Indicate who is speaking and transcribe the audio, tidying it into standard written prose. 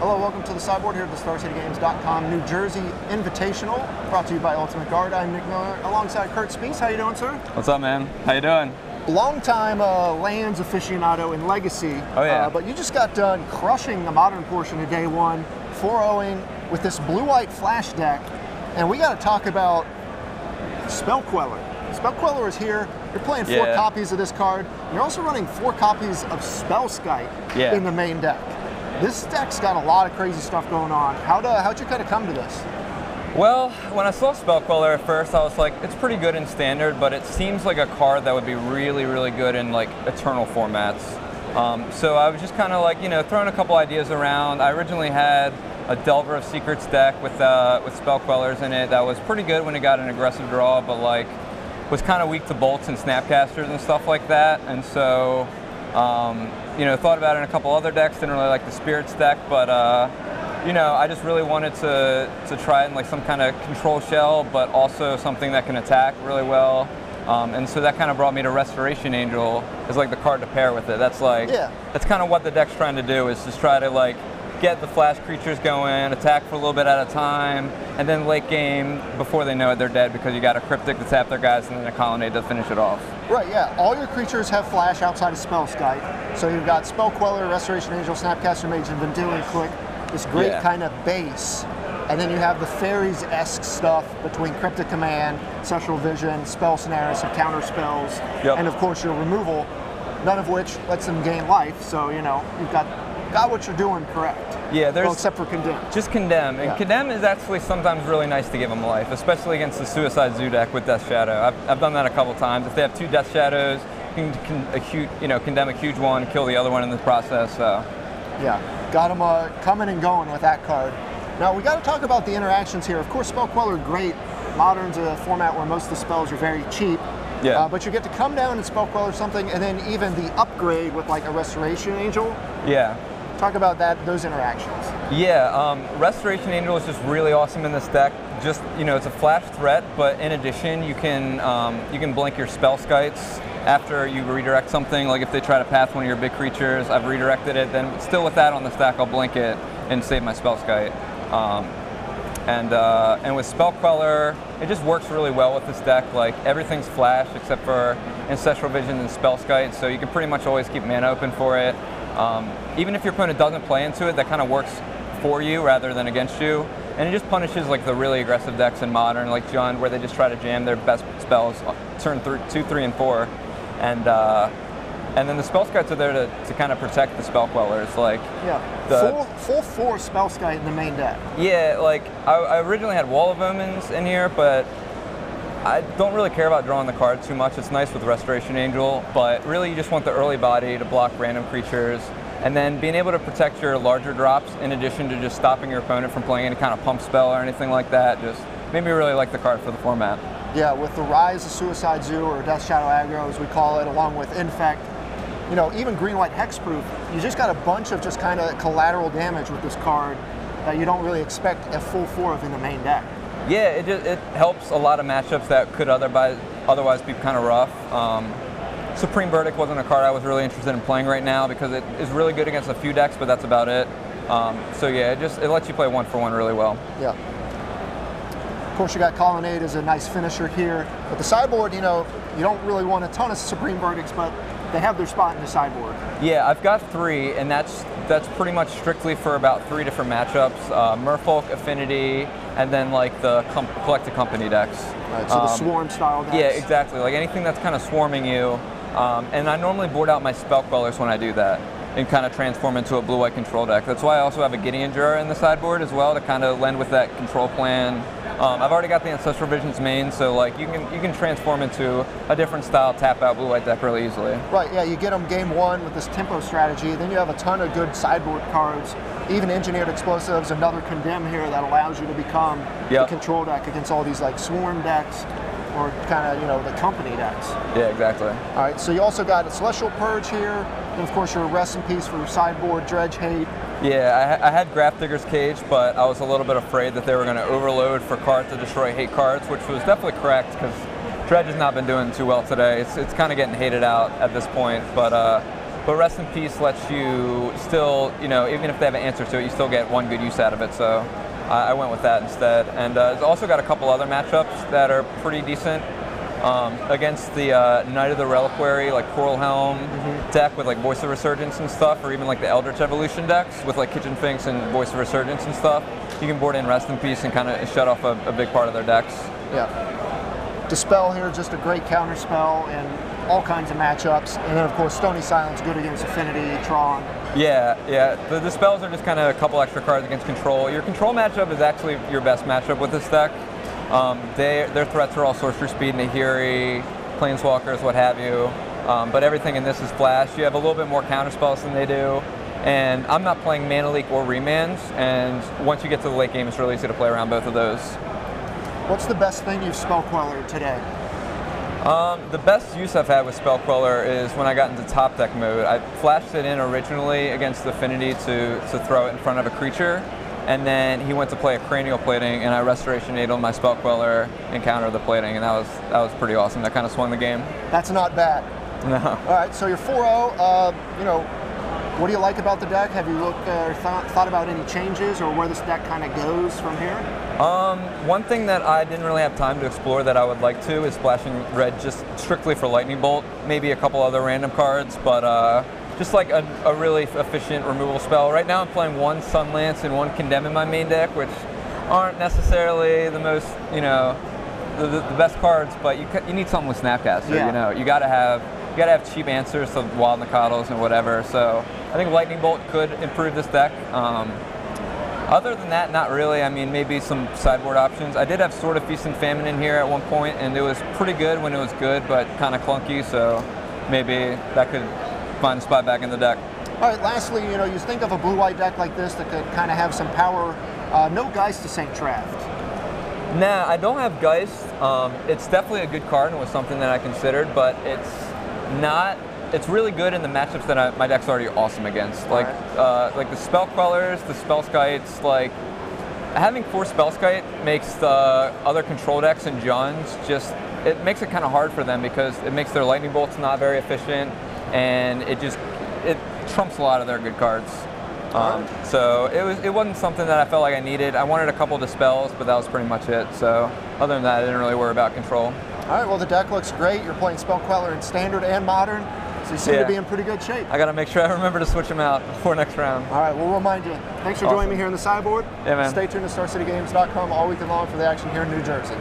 Speaker 1: Hello, welcome to the sideboard here at the StarCityGames.com New Jersey Invitational, brought to you by Ultimate Guard. I'm Nick Miller, alongside Kurt Spiess. How you doing, sir?
Speaker 2: What's up, man? How you doing?
Speaker 1: Longtime Lands aficionado in Legacy.
Speaker 2: Oh, yeah.
Speaker 1: But you just got done crushing the Modern portion of day one, 4-0ing with this blue-white flash deck. And we got to talk about Spell Queller. Spell Queller is here. You're playing 4 copies of this card. You're also running 4 copies of Spellskite in the main deck. This deck's got a lot of crazy stuff going on. How'd you kind of come to this?
Speaker 2: Well, when I saw Spell Queller at first, I was like, it's pretty good in Standard, but it seems like a card that would be really, really good in like Eternal formats. So I was just kind of like, throwing a couple ideas around. I originally had a Delver of Secrets deck with Spell Quellers in it that was pretty good when it got an aggressive draw, but like was kind of weak to bolts and snapcasters and stuff like that. And so, thought about it in a couple other decks. Didn't really like the Spirits deck, but I just really wanted to try it in like some kind of control shell, but also something that can attack really well. And so that kind of brought me to Restoration Angel as like the card to pair with it. That's like that's kind of what the deck's trying to do, is just try to like get the flash creatures going, attack for a little bit at a time, and then late game, before they know it, they're dead because you got a Cryptic to tap their guys and then a Colonnade to finish it off.
Speaker 1: Right, yeah. All your creatures have flash outside of Spellskite. So you've got Spell Queller, Restoration Angel, Snapcaster Mage, and Vendilion Click, this great kind of base. And then you have the Fairies-esque stuff between Cryptic Command, Sexual Vision, Spell Snares, some counter spells, and of course your removal, none of which lets them gain life. So, you've got what you're doing correct.
Speaker 2: Yeah, there's
Speaker 1: except for Condemn.
Speaker 2: Just Condemn. And Condemn is actually sometimes really nice to give them life, especially against the Suicide Zoo deck with Death Shadow. I've done that a couple times. If they have 2 Death Shadows, you can condemn a huge one, kill the other one in the process. So.
Speaker 1: Yeah, got them coming and going with that card. Now we got to talk about the interactions here. Of course, Spell Queller, great. Modern's a format where most of the spells are very cheap. Yeah. But you get to come down and Spell Queller something, and then even the upgrade with like a Restoration Angel. Yeah. Talk about those interactions.
Speaker 2: Yeah, Restoration Angel is just really awesome in this deck. Just, it's a flash threat, but in addition, you can blink your Spellskites after you redirect something. Like if they try to path one of your big creatures, I've redirected it, then still with that on the stack, I'll blink it and save my Spellskite. And with Spell Queller, it just works really well with this deck. Like everything's flash except for Ancestral Vision and Spellskite, so you can pretty much always keep mana open for it. Even if your opponent doesn't play into it, that kind of works for you rather than against you. And it just punishes like the really aggressive decks in Modern, like Jund, where they just try to jam their best spells turn 2, 3, and 4. And then the Spellskites are there to kind of protect the Spell Quellers. Like
Speaker 1: full 4 Spellskite in the main deck.
Speaker 2: Yeah, like I originally had Wall of Omens in here, but I don't really care about drawing the card too much. It's nice with Restoration Angel, but really you just want the early body to block random creatures, and then being able to protect your larger drops in addition to just stopping your opponent from playing any kind of pump spell or anything like that just made me really like the card for the format. Yeah,
Speaker 1: with the rise of Suicide Zoo, or Death Shadow Aggro as we call it, along with Infect, even Green-White Hexproof, you just got a bunch of just kind of collateral damage with this card that you don't really expect a full 4 of in the main deck.
Speaker 2: Yeah, it helps a lot of matchups that could otherwise be kind of rough. Supreme Verdict wasn't a card I was really interested in playing right now because it is really good against a few decks, but that's about it. So yeah, it lets you play 1-for-1 really well. Yeah.
Speaker 1: Of course, you got Colonnade as a nice finisher here, but the sideboard, you don't really want a ton of Supreme Verdicts, but they have their spot in the sideboard. Yeah, I've got 3, and that's pretty much strictly for about 3 different matchups: Merfolk, Affinity, and then like the Collected Company decks. Right, so the Swarm style decks. Yeah, exactly. Like anything that's kind of swarming you. And I normally board out my Spell Quellers when I do that and kind of transform into a blue-white control deck. That's why I also have a Gideon Juror in the sideboard as well to kind of lend with that control plan. I've already got the Ancestral Visions main, so like you can transform into a different style tap-out blue-white deck really easily. Right, yeah, you get them game 1 with this tempo strategy, then you have a ton of good sideboard cards, even Engineered Explosives, another Condemn here that allows you to become the control deck against all these like Swarm decks, or kind of, the company decks. Yeah, exactly. All right, so you also got a Celestial Purge here, and of course your Rest in Peace for your sideboard, Dredge Hate. Yeah, I had Grafdigger's Cage, but I was a little bit afraid that they were going to overload for cards to destroy hate cards, which was definitely correct because Dredge has not been doing too well today. It's kind of getting hated out at this point, but
Speaker 2: but Rest in Peace lets you still, you know, even if they have an answer to it, you still get one good use out of it. So I went with that instead. And it's also got a couple other matchups that are pretty decent. Against the Knight of the Reliquary, like Coral Helm deck with like Voice of Resurgence and stuff, or even like the Eldritch Evolution decks with like Kitchen Finks and Voice of Resurgence and stuff, you can board in Rest in Peace and kind of shut off a big part of their decks.
Speaker 1: Yeah. Dispel here, just a great counter spell in all kinds of matchups. And then of course Stony Silence, good against Affinity, Tron.
Speaker 2: Yeah. The Dispels are just kind of a couple extra cards against control. Your control matchup is actually your best matchup with this deck. Their threats are all Sorcery Speed, Nahiri, Planeswalkers, what have you. But everything in this is flash. You have a little bit more counter spells than they do. And I'm not playing Mana Leak or Remands. And once you get to the late game, it's really easy to play around both of those.
Speaker 1: What's the best thing you've Spell Queller today?
Speaker 2: The best use I've had with Spell Queller is when I got into top deck mode. I flashed it in originally against Affinity to throw it in front of a creature. And then he went to play a Cranial Plating, and I Restoration Nadeled my Spell Queller and countered the plating, and that was pretty awesome. That kind of swung the game.
Speaker 1: That's not bad.
Speaker 2: No.
Speaker 1: All right, so you're 4-0. You know, what do you like about the deck? Have you looked or thought about any changes or where this deck kind of goes from here?
Speaker 2: One thing that I didn't really have time to explore that I would like to is splashing red just strictly for Lightning Bolt. Maybe a couple other random cards, but just like a really efficient removal spell. Right now I'm playing one Sunlance and one Condemn in my main deck, which aren't necessarily the most, you know, the best cards, but you need something with Snapcaster, you know. You gotta have cheap answers to Wild Nakados and whatever, so I think Lightning Bolt could improve this deck. Other than that, not really. I mean, maybe some sideboard options. I did have Sword of Feast and Famine in here at one point, and it was pretty good when it was good, but kind of clunky, so maybe that could find a spot back in the deck.
Speaker 1: All right, lastly, you know, you think of a blue-white deck like this that could kind of have some power. No Geist to St. Draft.
Speaker 2: Nah, I don't have Geist. It's definitely a good card and was something that I considered, but it's really good in the matchups that my deck's already awesome against. Like the Spell Quellers, the Spellskites, like having 4 Spellskite makes the other control decks and Johns it makes it kind of hard for them because it makes their Lightning Bolts not very efficient, and it trumps a lot of their good cards. So it wasn't something that I felt like I needed. I wanted a couple of Dispels, but that was pretty much it. So other than that, I didn't really worry about control.
Speaker 1: All right, well the deck looks great. You're playing Spell Queller in Standard and Modern, so you seem to be in pretty good shape.
Speaker 2: I got to make sure I remember to switch them out before next round.
Speaker 1: All right, we'll remind you. Thanks for joining me here on the sideboard.
Speaker 2: Yeah, man.
Speaker 1: Stay tuned to StarCityGames.com all weekend long for the action here in New Jersey.